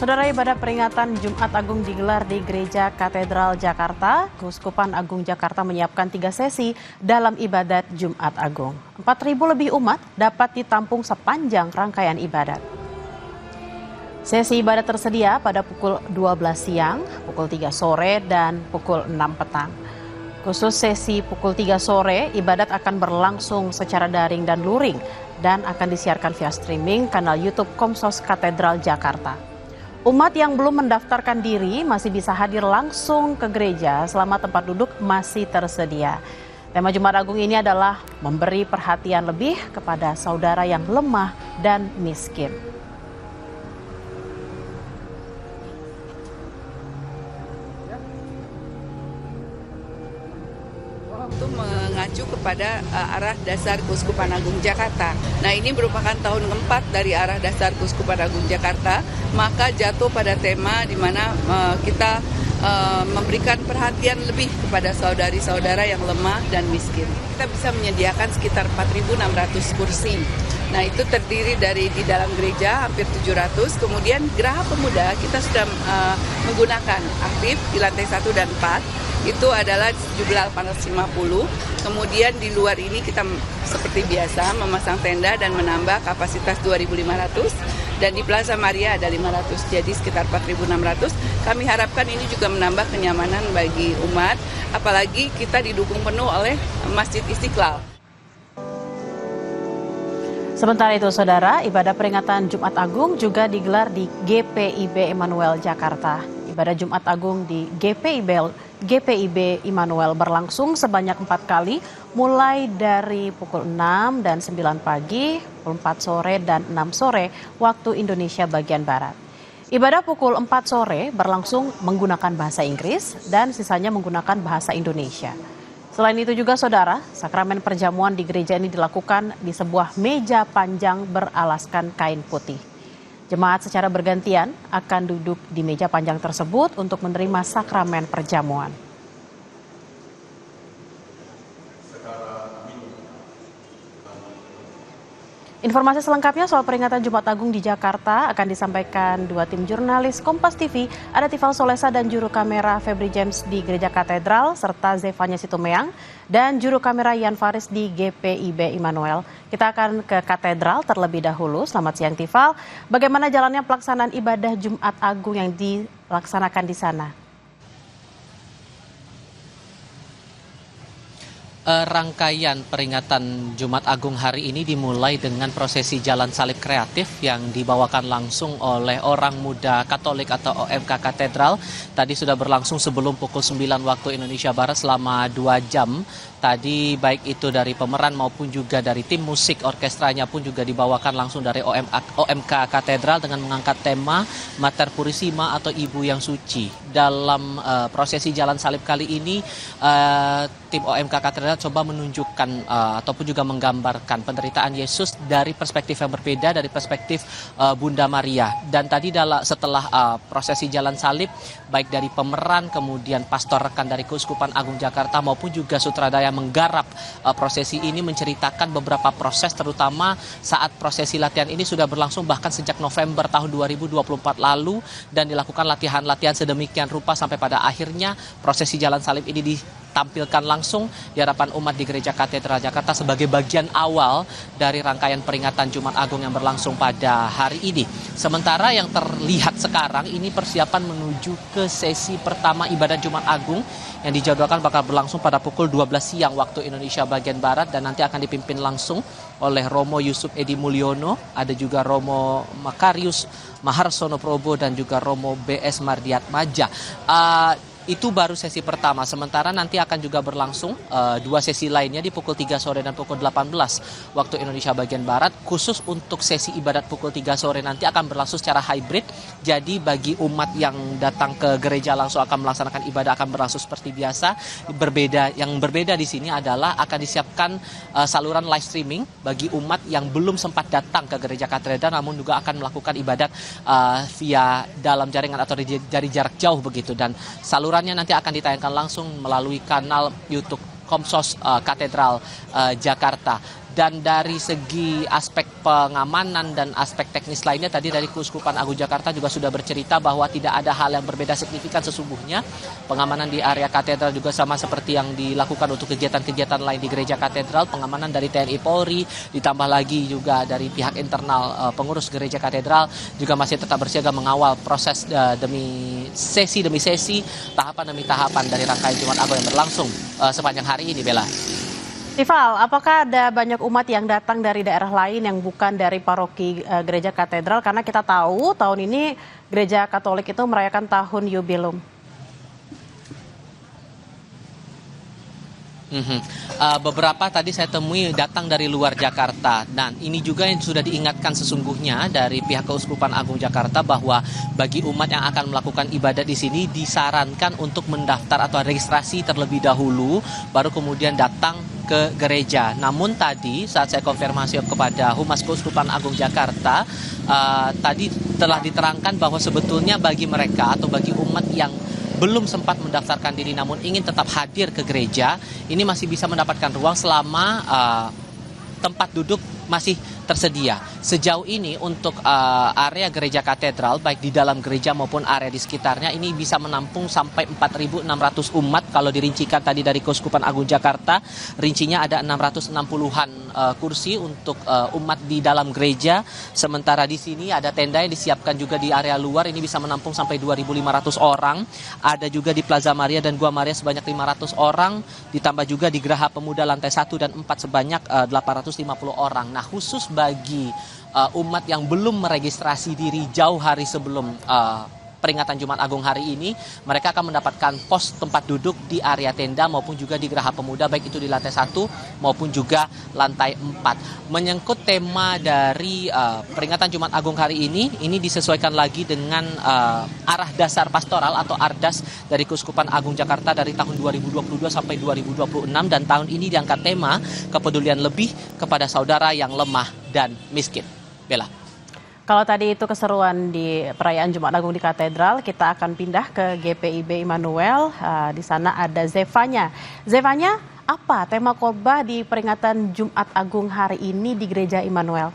Saudara, ibadah peringatan Jumat Agung digelar di Gereja Katedral Jakarta. Keuskupan Agung Jakarta menyiapkan 3 sesi dalam ibadat Jumat Agung. 4.000 lebih umat dapat ditampung sepanjang rangkaian ibadat. Sesi ibadat tersedia pada pukul 12 siang, pukul 3 sore, dan pukul 6 petang. Khusus sesi pukul 3 sore, ibadat akan berlangsung secara daring dan luring dan akan disiarkan via streaming kanal YouTube Komsos Katedral Jakarta. Umat yang belum mendaftarkan diri masih bisa hadir langsung ke gereja selama tempat duduk masih tersedia. Tema Jumat Agung ini adalah memberi perhatian lebih kepada saudara yang lemah dan miskin. Itu mengacu kepada arah dasar Keuskupan Agung Jakarta. Nah, ini merupakan tahun keempat dari arah dasar Keuskupan Agung Jakarta, maka jatuh pada tema di mana kita memberikan perhatian lebih kepada saudari-saudara yang lemah dan miskin. Kita bisa menyediakan sekitar 4.600 kursi. Nah, itu terdiri dari di dalam gereja hampir 700, kemudian Geraha Pemuda kita sudah menggunakan aktif di lantai 1 dan 4. Itu adalah jumlah 850. Kemudian di luar ini kita seperti biasa memasang tenda dan menambah kapasitas 2.500. Dan di Plaza Maria ada 500, jadi sekitar 4.600. Kami harapkan ini juga menambah kenyamanan bagi umat, apalagi kita didukung penuh oleh Masjid Istiqlal. Sementara itu, saudara, ibadah peringatan Jumat Agung juga digelar di GPIB Immanuel Jakarta. Ibadah Jumat Agung di GPIB Immanuel berlangsung sebanyak 4 kali, mulai dari pukul 6 dan 9 pagi, pukul 4 sore dan 6 sore waktu Indonesia bagian Barat. Ibadah pukul 4 sore berlangsung menggunakan bahasa Inggris dan sisanya menggunakan bahasa Indonesia. Selain itu juga, saudara, sakramen perjamuan di gereja ini dilakukan di sebuah meja panjang beralaskan kain putih. Jemaat secara bergantian akan duduk di meja panjang tersebut untuk menerima sakramen perjamuan. Informasi selengkapnya soal peringatan Jumat Agung di Jakarta akan disampaikan 2 tim jurnalis Kompas TV, ada Tifal Solesa dan juru kamera Febri James di Gereja Katedral, serta Zevanya Situmeang dan juru kamera Yan Faris di GPIB Immanuel. Kita akan ke Katedral terlebih dahulu. Selamat siang, Tifal. Bagaimana jalannya pelaksanaan ibadah Jumat Agung yang dilaksanakan di sana? Rangkaian peringatan Jumat Agung hari ini dimulai dengan prosesi jalan salib kreatif yang dibawakan langsung oleh orang muda Katolik atau OMK Katedral. Tadi sudah berlangsung sebelum pukul 9 waktu Indonesia Barat selama 2 jam. Tadi baik itu dari pemeran maupun juga dari tim musik orkestranya pun juga dibawakan langsung dari OMK Katedral dengan mengangkat tema Mater Purisima atau Ibu yang Suci. Dalam prosesi jalan salib kali ini, tim OMK Katedral coba menunjukkan ataupun juga menggambarkan penderitaan Yesus dari perspektif yang berbeda, dari perspektif Bunda Maria. Dan tadi setelah prosesi jalan salib, baik dari pemeran, kemudian pastor rekan dari Keuskupan Agung Jakarta maupun juga sutradara menggarap prosesi ini menceritakan beberapa proses, terutama saat prosesi latihan ini sudah berlangsung bahkan sejak November tahun 2024 lalu, dan dilakukan latihan-latihan sedemikian rupa sampai pada akhirnya prosesi jalan salib ini ditampilkan langsung di hadapan umat di Gereja Katedral Jakarta sebagai bagian awal dari rangkaian peringatan Jumat Agung yang berlangsung pada hari ini. Sementara yang terlihat sekarang ini persiapan menuju ke sesi pertama ibadah Jumat Agung yang dijadwalkan bakal berlangsung pada pukul 12 siang waktu Indonesia bagian Barat, dan nanti akan dipimpin langsung oleh Romo Yusuf Edi Mulyono, ada juga Romo Makarius Maharsono Probo dan juga Romo BS Mardiat Maja. Itu baru sesi pertama, sementara nanti akan juga berlangsung 2 sesi lainnya di pukul 3 sore dan pukul 18 waktu Indonesia bagian Barat. Khusus untuk sesi ibadat pukul 3 sore nanti akan berlangsung secara hybrid. Jadi bagi umat yang datang ke gereja langsung akan melaksanakan ibadah akan berlangsung seperti biasa. Yang berbeda di sini adalah akan disiapkan saluran live streaming bagi umat yang belum sempat datang ke gereja katedral namun juga akan melakukan ibadat via dalam jaringan atau dari jarak jauh begitu, dan salurannya nanti akan ditayangkan langsung melalui kanal YouTube Komsos Katedral Jakarta. Dan dari segi aspek pengamanan dan aspek teknis lainnya, tadi dari Keuskupan Agung Jakarta juga sudah bercerita bahwa tidak ada hal yang berbeda signifikan sesungguhnya. Pengamanan di area katedral juga sama seperti yang dilakukan untuk kegiatan-kegiatan lain di gereja katedral. Pengamanan dari TNI Polri, ditambah lagi juga dari pihak internal pengurus gereja katedral juga masih tetap bersiaga mengawal proses demi sesi, tahapan demi tahapan dari rangkaian Jumat Agung yang berlangsung sepanjang hari ini, Bella. Tifal, apakah ada banyak umat yang datang dari daerah lain yang bukan dari paroki gereja katedral? Karena kita tahu tahun ini gereja Katolik itu merayakan tahun jubileum. Beberapa tadi saya temui datang dari luar Jakarta, dan ini juga yang sudah diingatkan sesungguhnya dari pihak Keuskupan Agung Jakarta bahwa bagi umat yang akan melakukan ibadah di sini disarankan untuk mendaftar atau registrasi terlebih dahulu, baru kemudian datang ke gereja. Namun tadi saat saya konfirmasi kepada Humas Keuskupan Agung Jakarta, tadi telah diterangkan bahwa sebetulnya bagi mereka atau bagi umat yang belum sempat mendaftarkan diri namun ingin tetap hadir ke gereja, ini masih bisa mendapatkan ruang selama tempat duduk masih tersedia. Sejauh ini untuk area gereja katedral, baik di dalam gereja maupun area di sekitarnya, ini bisa menampung sampai 4.600 umat. Kalau dirincikan tadi dari Keuskupan Agung Jakarta, rincinya ada 660-an kursi untuk umat di dalam gereja. Sementara di sini ada tenda yang disiapkan juga di area luar, ini bisa menampung sampai 2.500 orang. Ada juga di Plaza Maria dan Gua Maria sebanyak 500 orang, ditambah juga di Geraha Pemuda lantai 1 dan 4 sebanyak 850 orang. Nah, khusus bagi umat yang belum meregistrasi diri jauh hari sebelum peringatan Jumat Agung hari ini, mereka akan mendapatkan pos tempat duduk di area tenda maupun juga di Geraha Pemuda, baik itu di lantai 1 maupun juga lantai 4. Menyangkut tema dari peringatan Jumat Agung hari ini disesuaikan lagi dengan arah dasar pastoral atau ARDAS dari Keuskupan Agung Jakarta dari tahun 2022 sampai 2026, dan tahun ini diangkat tema kepedulian lebih kepada saudara yang lemah dan miskin. Bella. Kalau tadi itu keseruan di perayaan Jumat Agung di katedral, kita akan pindah ke GPIB Immanuel. Di sana ada Zevanya. Zevanya, apa tema khotbah di peringatan Jumat Agung hari ini di Gereja Immanuel?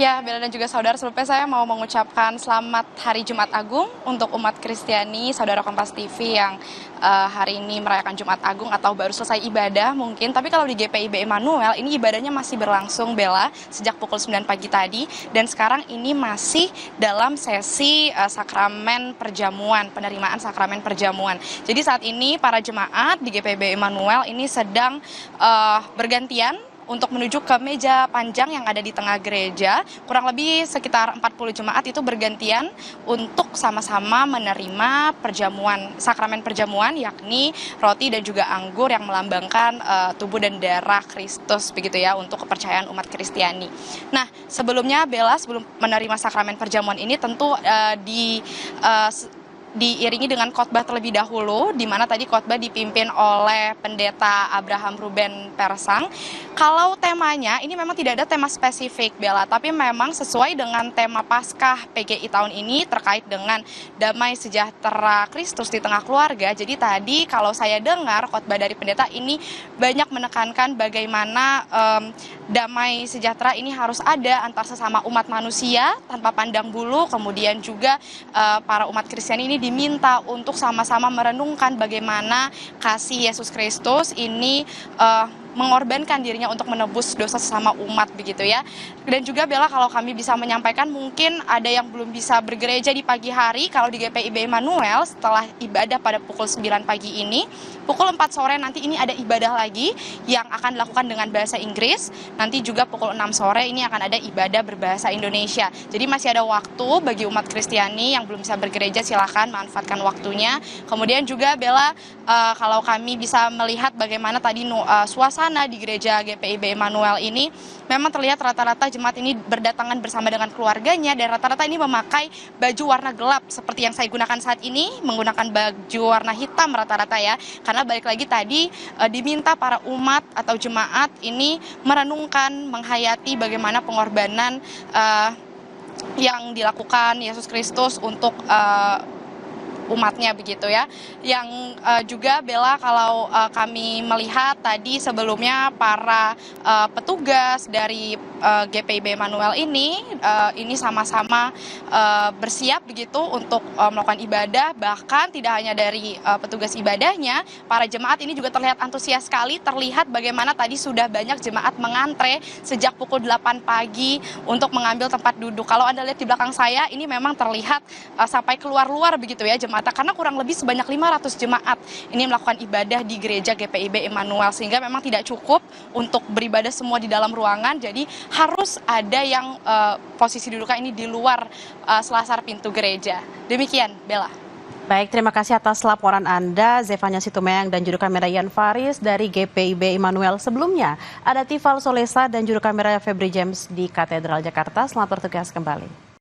Ya, Bella dan juga saudara, sebelumnya saya mau mengucapkan selamat Hari Jumat Agung untuk umat Kristiani, saudara Kompas TV yang hari ini merayakan Jumat Agung atau baru selesai ibadah mungkin. Tapi kalau di GPIB Immanuel, ini ibadahnya masih berlangsung, Bella, sejak pukul 9 pagi tadi. Dan sekarang ini masih dalam sesi sakramen perjamuan, penerimaan sakramen perjamuan. Jadi saat ini para jemaat di GPIB Immanuel ini sedang bergantian untuk menuju ke meja panjang yang ada di tengah gereja. Kurang lebih sekitar 40 jemaat itu bergantian untuk sama-sama menerima perjamuan, sakramen perjamuan, yakni roti dan juga anggur yang melambangkan tubuh dan darah Kristus, begitu ya, untuk kepercayaan umat Kristiani. Nah, sebelumnya Bella, sebelum menerima sakramen perjamuan ini tentu diiringi dengan khotbah terlebih dahulu, di mana tadi khotbah dipimpin oleh Pendeta Abraham Ruben Persang. Kalau temanya, ini memang tidak ada tema spesifik, Bella, tapi memang sesuai dengan tema Paskah PGI tahun ini terkait dengan damai sejahtera Kristus di tengah keluarga. Jadi tadi kalau saya dengar khotbah dari pendeta ini banyak menekankan bagaimana damai sejahtera ini harus ada antar sesama umat manusia tanpa pandang bulu. Kemudian juga para umat Kristen ini diminta untuk sama-sama merenungkan bagaimana kasih Yesus Kristus ini mengorbankan dirinya untuk menebus dosa sesama umat, begitu ya. Dan juga Bella, kalau kami bisa menyampaikan, mungkin ada yang belum bisa bergereja di pagi hari. Kalau di GPIB Immanuel setelah ibadah pada pukul 9 pagi ini, pukul 4 sore nanti ini ada ibadah lagi yang akan dilakukan dengan bahasa Inggris. Nanti juga pukul 6 sore ini akan ada ibadah berbahasa Indonesia. Jadi masih ada waktu bagi umat Kristiani yang belum bisa bergereja, silakan manfaatkan waktunya. Kemudian juga Bella, kalau kami bisa melihat bagaimana tadi suasana di gereja GPIB Immanuel ini, memang terlihat rata-rata jemaat ini berdatangan bersama dengan keluarganya, dan rata-rata ini memakai baju warna gelap seperti yang saya gunakan saat ini, menggunakan baju warna hitam rata-rata ya, karena balik lagi tadi diminta para umat atau jemaat ini merenungkan, menghayati bagaimana pengorbanan yang dilakukan Yesus Kristus untuk umatnya begitu ya. Yang juga Bella, kalau kami melihat tadi sebelumnya para petugas dari GPIB Immanuel ini sama-sama bersiap begitu untuk melakukan ibadah. Bahkan tidak hanya dari petugas ibadahnya, para jemaat ini juga terlihat antusias sekali. Terlihat bagaimana tadi sudah banyak jemaat mengantre sejak pukul 8 pagi untuk mengambil tempat duduk. Kalau Anda lihat di belakang saya, ini memang terlihat sampai keluar-luar begitu ya jemaat, karena kurang lebih sebanyak 500 jemaat ini melakukan ibadah di gereja GPIB Immanuel, sehingga memang tidak cukup untuk beribadah semua di dalam ruangan, jadi harus ada yang posisi duduknya ini di luar selasar pintu gereja. Demikian, Bella. Baik, terima kasih atas laporan Anda, Zevanya Situmeyang dan juru kamera Ian Faris dari GPIB Immanuel. Sebelumnya, ada Tifal Solesa dan juru kamera Febri James di Katedral Jakarta. Selamat bertugas kembali.